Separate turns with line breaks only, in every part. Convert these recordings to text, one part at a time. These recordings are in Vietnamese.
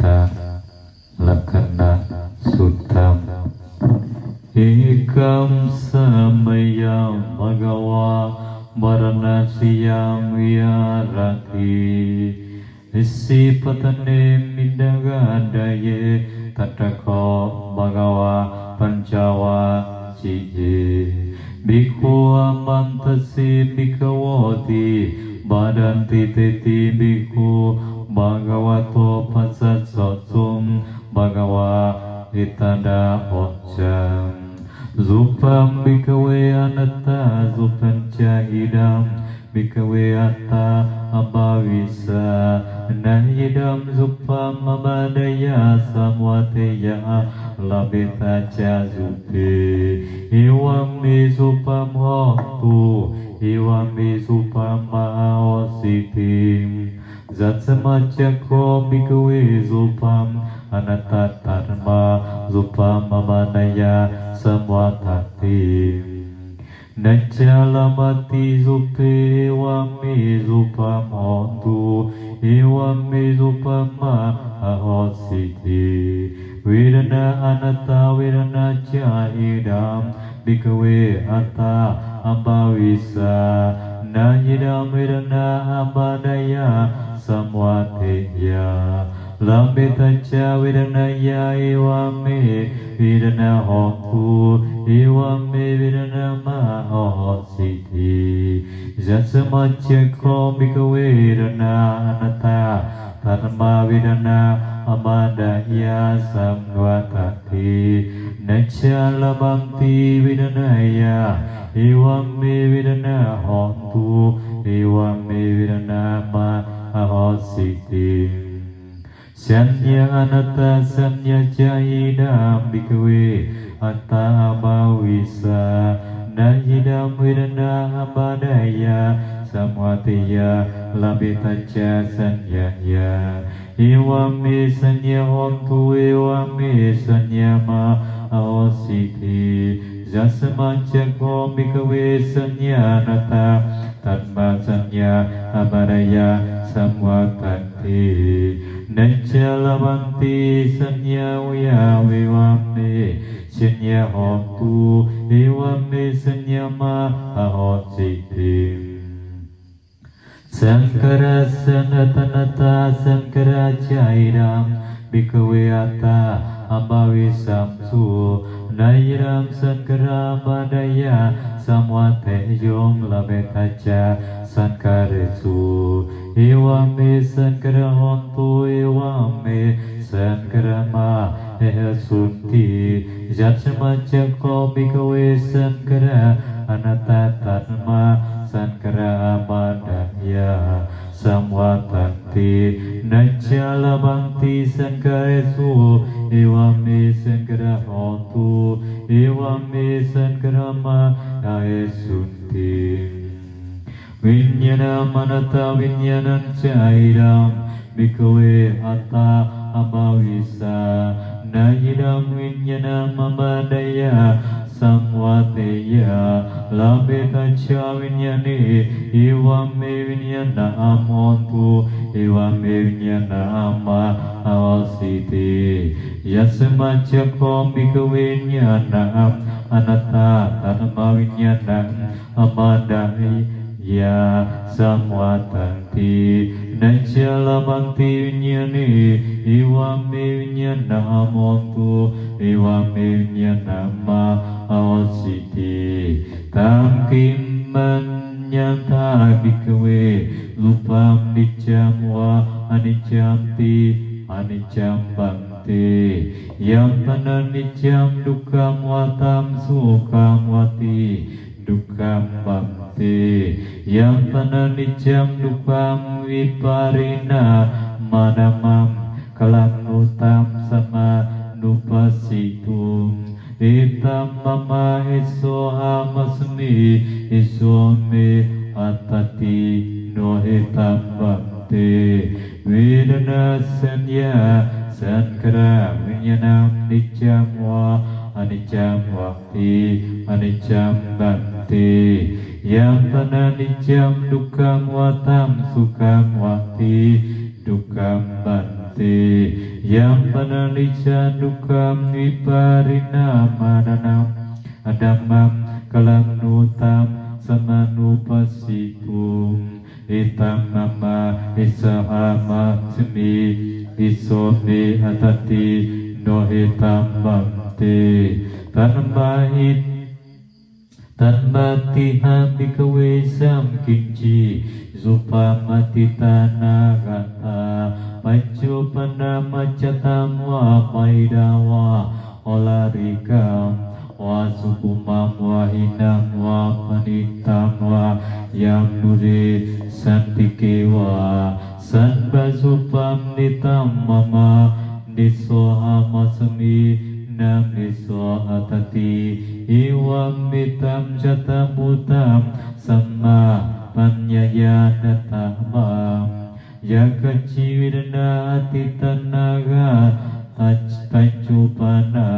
Citta Lakana Suttam Ekam Samayam Bhagava Varanasiyam Vyarati Isi patane midagadaye Tattako Bhagava Pancawa Ciye Bhikkhu amantasi bhikkhavoti Badanti teti bhikkhu Bhagavato pasassotsum Bhagava itada ocam Zupam bhikkhave anatta zupanca idam Bhikkhave atta abhavisa Nahidam zupam abadaya samvateya Labita ca zupe Iwam mi zupam hotu Iwam mi zupam maositim Zat semacako bhikkhave zupam Anatatarma zupam abadaya samvatatim Nacalamati zupe Iwami zupam hontu Iwami zupam mahositi Vedana anatta vedana ca idam Bhikkhave atta abhavisa Na idam vedana abadaya samvateya Lambita ca vedanaya Iwami vedana hontu Iwami vedana mahositi Jasamacako bhikkhave vedana anatta Tarma vedana abadaya samvatati Nacalamati vedanaya Iwami vedana hontu Iwami vedana mahositi Sanya anatta sanya caidam bhikkhave atta abhavisa Nahidam vedana abadaya samvateya labita ca sanyaya Iwami sanya hontu Iwami sanya mahositi Jasamacako bhikkhave sanya anatta Tanma sanya abadaya samvatati Nacalamati sanya uya Iwami sanya hontu Iwami sanya mahositi Sankara sanatanata sankara caidam Bhikkhave atta abhavisamsu Nairam sankara badaya samvateyom labetaca sankaresu Iwami sankara hontu Iwami sankara mahesunti Jatsamacako bhikkhave sankara anatta tanma sankara abadaya samvatanti Nacalamati sankaresu Iwami sankara hontu Iwami sankara mahesunti Vinyana manata vinyanan caidam Bhikkhave atta abhavisa Nahidam vinyana abadaya samvateya Labita ca vinyane Iwami vinyana hontu Iwami vinyana mahositi Yasamacako bhikkhave vinyana anatta Tarma vinyana abadaya Ya samvatanti Nacalamati vinyane Iwami vinyana hontu Iwami vinyana mahositi Tam kim manyata bhikkhave Lupam niccam wa anicamti Anicam bhante Yam pana niccam dukkam wa tam sukham wati Dukkam bhante Yang pana niccam dukkam viparina Manamam kalam utam sama nupasitum Itam mama isohamasmi Isome atati no hitam bhante Vedana sanya sankara vinyanam niccam wa anicam wakti anicam bhante Yang pana niccam dukkam watam sukham wakti dukkam bhante te yang panalica dukam viparinamananam adamam kalam nutam samanupasikum itam nama isahama semi isome atati no hitam bante tanmahit tanmatiha bikawe samkinci Supamatitana Pacupana macatamwa paidawa olarikam wa sukumam wa hinam wa panitam wa yang dure santikewa sanbasupam nitam mama nisohama semi nam nisohatati iwam mitam jatamutam sama Panyayanatamam Yakacividana atitanaga Actacupana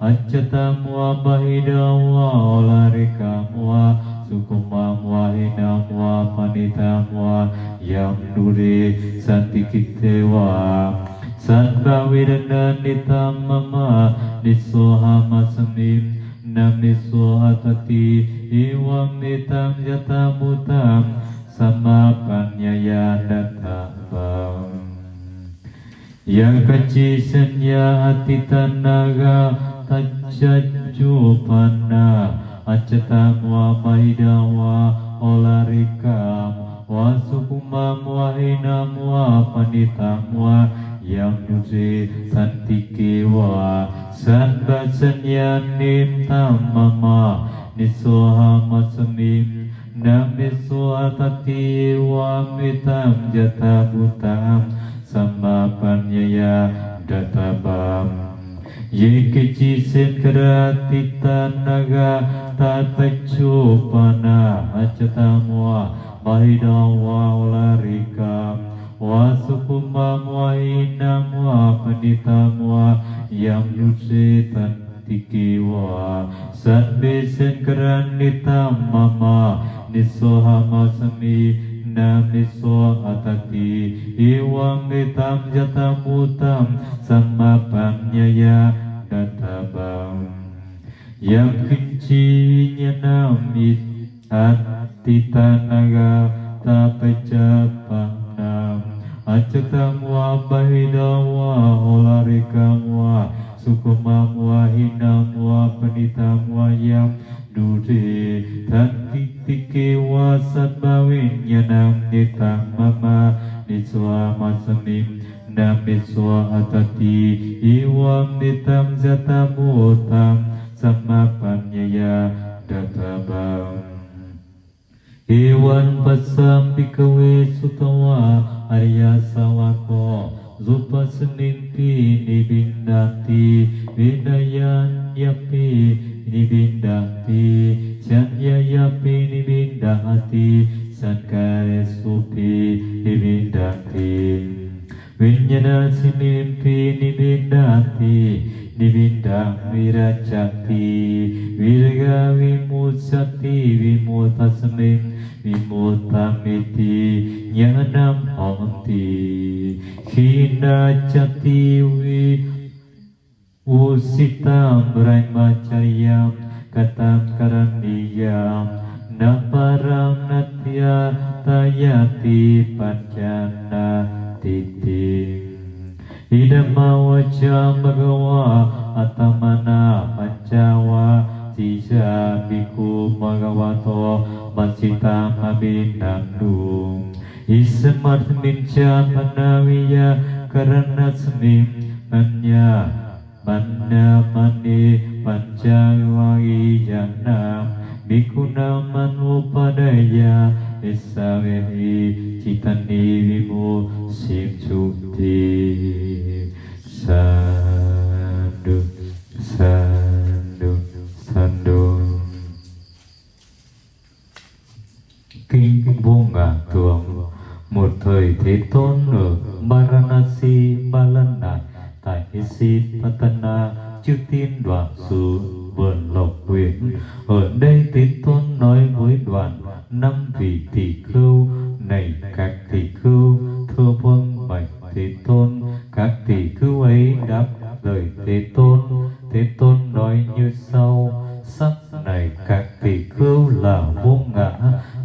Acatamwa bahidawa Olarikamwa Sukumamwa hinamwa Panitamwa Yang dure santikitewa Sanbavidana nitamama Nisohama samim Namiso atati iwam mitam jatamutam samapanyaya databam yang kaci senya atitanaga tajajupana acatamwa mahidawa olarikam wasukumam wahinamwa panitamwa yang nusi santikewa sanbasanyanim tamama nisohama semim namisoatati wamitam jatabutam samapanyaya databam yekeci senkeratitanaga tatacupana acatamwa mahidawa olarikam Wasukumam wa inam wa panitam wa yang yusetan tikiwa sanbesen keranitam mama nisohama semi namiso atati iwam mitam jatamutam samapanyaya databam yang kincinya namit atitanaga tapecapam Acatam wa bahidawa olarikam wa sukumam wa hinam wa panitam wa yang dure tantitike wa satbawin yanam nitang mama niswa masamim namiswa atati iwam nitam zatamutam samapanyaya databam Iwan pasam bikawe sutawa Arya sawako Zupa senimpi nibindati Vidayan yapi nibindati Sanya yapi nibindati Sankare supi nibindati Vinyana sinimpi nibindati Nibindang wirajati Virga vimusati vimutasmim Vimutamiti Nyanam honti Hina jati usitam brahmacayam Katam karaniyam Naparam natya tayati panjana titim Idama wajam bhagawa atamana pancawa Sisa biku bhagavato Masita abinandung Ismart minca panawiya Karana semim Manya Manna mani Pancawai janam Bikuna manu padaya Esawehi Citani vimu Simcukti Sandu Sandu Sandu Kinh bunga tuồng một thời Thế Tôn ở Varanasi Balana tại Isipatana chư tiên đoạn xứ vườn lộc huyện. Ở đây Thế Tôn nói với đoàn 5 vị tỷ khưu: này các tỷ khưu, thưa vâng bạch Thế Tôn, tỷ khưu ấy đáp lời Thế Tôn. Thế Tôn nói như sau: sắc này các tỷ khưu là vô ngã.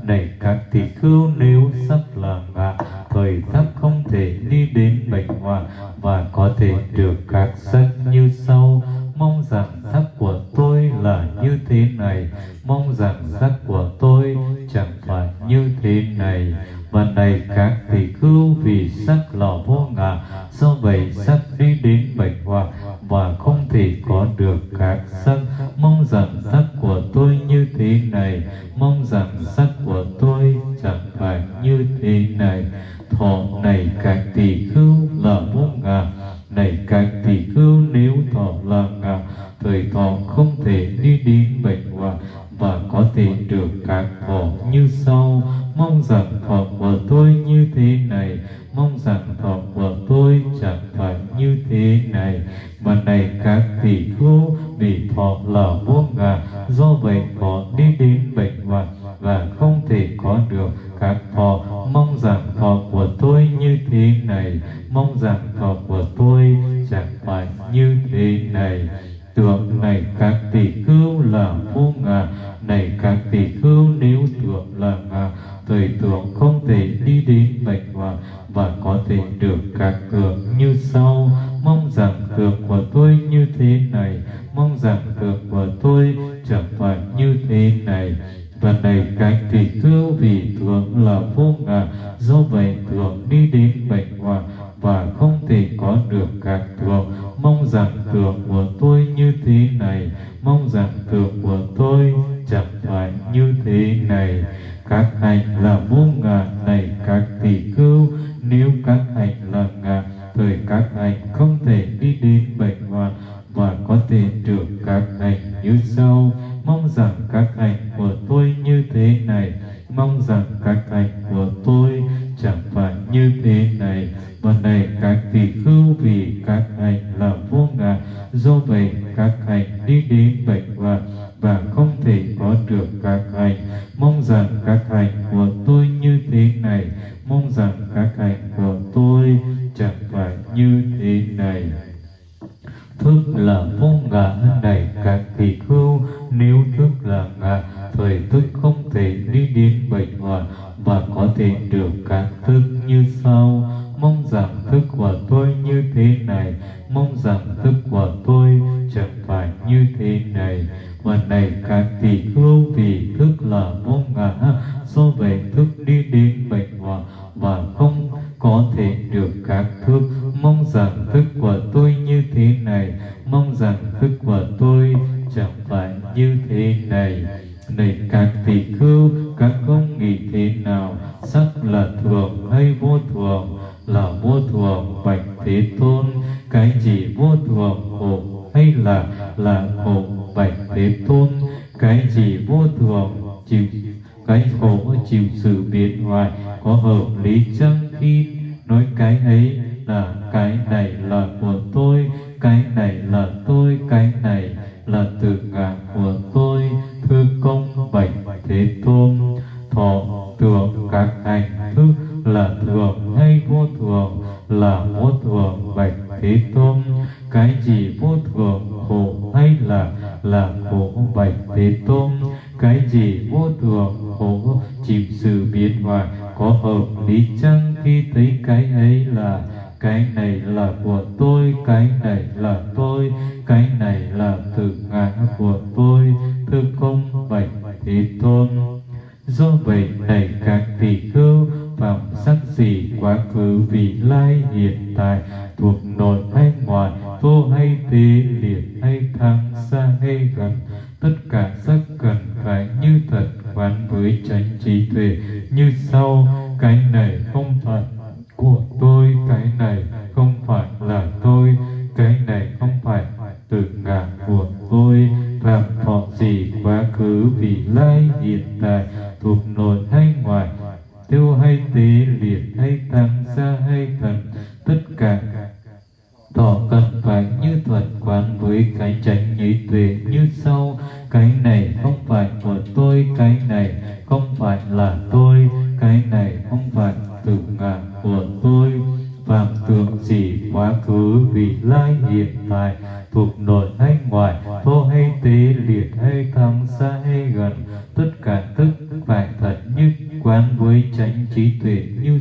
Này các tỷ khưu, nếu sắc là ngã, thời thắc không thể đi đến bệnh hoạn và có thể được các sắc như sau. Mong rằng sắc của tôi là như thế này, mong rằng sắc của tôi chẳng phải như thế này. Và này các tỷ khưu, vì sắc là vô ngã, do vậy sắc đi đến bệnh hoạn và không thể có được các sắc. Mong rằng sắc của tôi như thế này, mong rằng sắc của tôi chẳng phải như thế này. Thọ này các tỷ khưu là vô ngã. Này các tỷ khưu, nếu thọ là ngã, thời thọ không thể đi đến bệnh hoạn và có thể được các thọ như sau. Mong rằng thọ của tôi như thế này, mong rằng thọ của tôi chẳng phải như thế này. Và này các tỷ khưu, vì thọ là vô ngã, do vậy thọ đi đến bệnh hoạn và không thể có được các thọ. Mong rằng thọ của tôi như thế này, mong rằng thọ của tôi chẳng phải như thế này. Tưởng này các tỷ khưu là vô ngã. Này các tỷ khưu, nếu tưởng là ngã, thời tưởng không thể đi đến bệnh hoạn và có thể được các tưởng như sau. Mong rằng tưởng của tôi như thế này, mong rằng tưởng của tôi chẳng phải như thế này. Và này các tỷ khưu, vì tưởng là vô ngã, do vậy tưởng đi đến bệnh hoạn và không thể có được các tưởng. Mong rằng tưởng của tôi như thế này, mong rằng tưởng của tôi chẳng phải như thế này. Các hành là vô ngã. Này các tỷ khưu, nếu các hành là ngã, thời các hành không thể đi đến bệnh hoạn và có thể được các hành như sau. Mong rằng các hành của tôi như thế này, mong rằng các hành của tôi chẳng phải như thế này. Và này các tỷ khưu, vì các hành là vô ngã, do vậy các hành đi đến bệnh hoạn và không thể có được các hành. Mong rằng các hành của tôi như thế này, mong rằng các hành của tôi chẳng phải như thế này. Thức là vô ngã. Này các tỷ khưu, nếu thức là ngã, thời thức không thể đi đến bệnh hoạn và có thể được các thức như sau. Mong rằng thức của tôi như thế này, mong rằng thức của tôi chẳng phải như thế này. Và này các tỷ khưu, vì thức là vô ngã, do vậy thức đi đến bệnh hoạn và không có thể được các thức. Mong rằng thức của tôi như thế này, mong rằng thức của tôi chẳng phải như thế này. Này các tỷ khưu, các ông nghĩ thế nào? Sắc là thường hay vô thường? Là vô thường, bạch Thế Tôn. Cái gì vô thường, khổ hay là khổ, bạch Thế Tôn? Cái gì vô thường, chịu cái khổ chịu sự biến hoại, có hợp lý chăng khi nói cái ấy là cái này là của tôi, cái này là tôi, cái này là tự ngã của tôi? Thưa công bạch Thế Tôn, thọ tưởng các hành thức là thường hay vô thường? Là vô thường, bạch Thế Tôn. Cái gì vô thường, khổ hay là khổ, bạch Thế Tôn? Cái gì vô thường, khổ chịu sự biến hoại, có hợp lý chăng khi thấy cái ấy là cái này là của tôi, cái này là tôi, cái này là tự ngã của tôi? Thưa công bạch Thế Tôn. Do vậy này các tỷ khưu, phạm sắc gì, quá khứ, vị lai, hiện tại, thuộc nội hay ngoài, vô hay tế, liệt hay thắng, xa hay gần, tất cả sắc cần phải như thật quán với chánh trí tuệ như sau. Cái này không phải của tôi, cái này không phải là tôi, cái này không phải tự ngã của tôi. Phạm thọ gì, quá khứ, vị lai, hiện tại, thuộc nội hay ngoài, tiêu hay tế, liệt hay tăng, xa hay thần, tất cả thọ cần phải như thuật quán với cái chánh nhĩ tuệ như sau. Cái này không phải của tôi, cái này không phải là tôi, cái này không phải tự ngã của tôi. Phạm tưởng gì quá khứ vị lai hiện tại, thuộc nội hay ngoài, thô hay tế, liệt hay thắng, xa hay gần, tất cả thức phải thật như quán với chánh trí tuệ như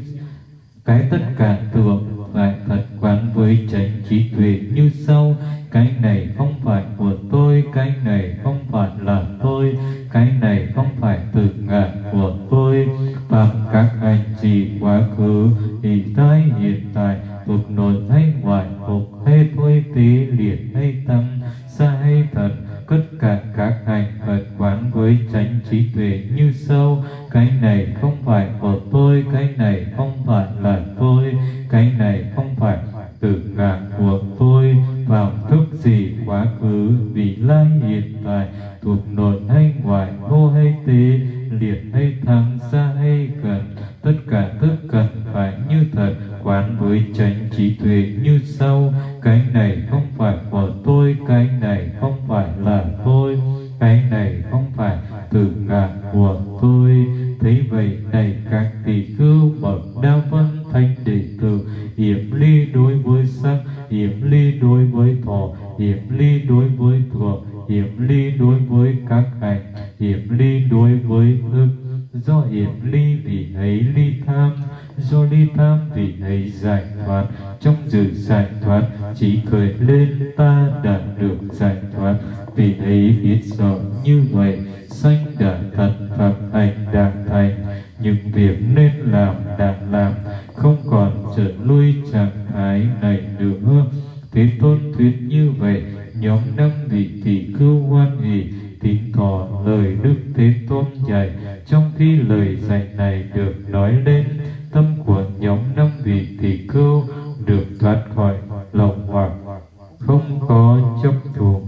cái tất cả tưởng phải thật quán với chánh trí tuệ như sau: cái này không phải của tôi, cái này không phải là tôi, cái này không phải tự ngã của tôi. Phạm các hành trì quá khứ thì tai hiện tại, thuộc nội hay ngoại, phục hay thôi tế, liệt hay tăng, xa hay thật, tất cả các hành Phật quán với chánh trí tuệ như sau: cái này không phải của tôi, cái này không phải là tôi, cái này không phải tự ngã của tôi. Vào thức gì quá khứ vị lai hiện tại, thuộc nội hay ngoại, vô hay tế, liệt hay thắng, xa hay gần, tất cả thức cần phải như thật quán với chánh trí tuệ như sau: cái này không phải của tôi, cái này không phải là tôi, cái này không phải tự ngã của tôi. Thấy vậy này các tỳ khưu, bậc đa văn thánh đệ tử, yểm ly đối với sắc, yểm ly đối với thọ, yểm ly đối với thuộc, yểm ly đối với các hành, yểm ly đối với thức. Do yểm ly vì ấy ly tham, do ly tham vì ấy giải thoát. Trong sự giải thoát chỉ khởi lên ta đã được giải thoát, vì ấy biết rõ như vậy sanh đã thật, pháp hành đã thành, những việc nên làm đã làm, không còn trở lui trạng thái này nữa. Thế Tôn thuyết như vậy, nhóm 5 vị tỷ khưu hoan hỷ thính thọ lời Đức Thế Tôn dạy. Trong khi lời dạy này được nói lên, tâm của nhóm 5 vị tỷ khưu được thoát khỏi lậu hoặc, không có chấp thủ.